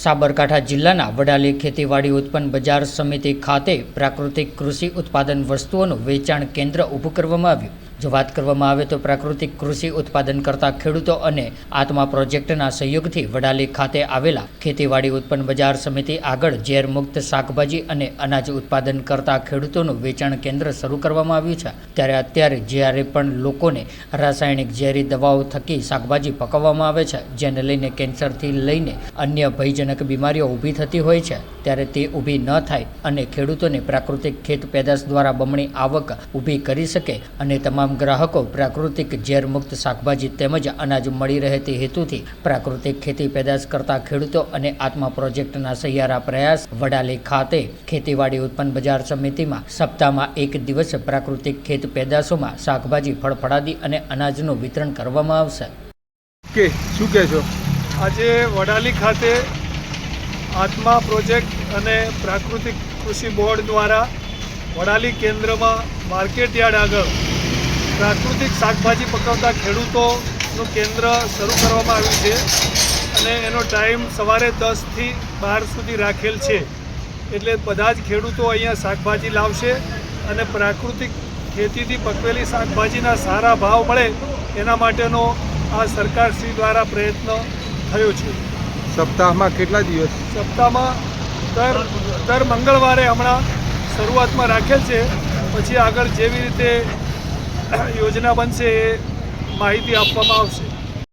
સાબરકાંઠા જિલ્લાના વડાલી ખેતીવાડી ઉત્પન્ન બજાર સમિતિ ખાતે પ્રાકૃતિક કૃષિ ઉત્પાદન વસ્તુઓનું વેચાણ કેન્દ્ર ઊભું કરવામાં આવ્યું। જો વાત કરવામાં આવે તો પ્રાકૃતિક કૃષિ ઉત્પાદન કરતા ખેડૂતો અને આત્મા પ્રોજેક્ટના સહયોગથી વડાલી ખાતે આવેલા ખેતીવાડી ઉત્પન્ન બજાર સમિતિ આગળ ઝેર મુક્ત શાકભાજી અને અનાજ ઉત્પાદન કરતા ખેડૂતોનું વેચાણ કેન્દ્ર શરૂ કરવામાં આવ્યું છે। ત્યારે અત્યારે જ્યારે પણ લોકોને રાસાયણિક ઝેરી દવાઓ થકી શાકભાજી પકવવામાં આવે છે, જેને લઈને કેન્સરથી લઈને અન્ય ભયજનક બીમારીઓ ઊભી થતી હોય છે, ત્યારે તે ઊભી ન થાય અને ખેડૂતોને પ્રાકૃતિક ખેત પેદાશ દ્વારા બમણી આવક ઊભી કરી શકે અને તમામ ગ્રાહકો પ્રાકૃતિક ઝેર મુક્ત શાકભાજી તેમજ અનાજ મળી રહે તે હેતુથી પ્રાકૃતિક ખેતી પેદાશ કરતા ખેડૂતો અને આત્મા પ્રોજેક્ટના સહિયારા પ્રયાસ વડાલી ખાતે ખેતીવાડી ઉત્પન્ન બજાર સમિતિમાં સપ્તાહમાં એક દિવસ પ્રાકૃતિક ખેત પેદાશોમાં શાકભાજી, ફળફળાદી અને અનાજનું વિતરણ કરવામાં આવશે। કે શું કહેશો? આજે વડાલી ખાતે આત્મા પ્રોજેક્ટ અને પ્રાકૃતિક કૃષિ બોર્ડ દ્વારા વડાલી કેન્દ્રમાં માર્કેટ યાર્ડ આગળ પ્રાકૃતિક શાકભાજી પકવતા ખેડૂતોનું કેન્દ્ર શરૂ કરવામાં આવ્યું છે અને એનો ટાઈમ સવારે 10 થી 12 સુધી રાખેલ છે। એટલે બધા જ ખેડૂતો અહીંયા શાકભાજી લાવશે અને પ્રાકૃતિક ખેતીથી પકવેલી શાકભાજીના સારા ભાવ મળે એના માટેનો આ સરકારશ્રી દ્વારા પ્રયત્ન થયો છે। સપ્તાહમાં કેટલા દિવસ? સપ્તાહમાં દર મંગળવારે હમણાં શરૂઆતમાં રાખેલ છે, પછી આગળ જેવી રીતે યોજના બનશે એ માહિતી આપવામાં આવશે।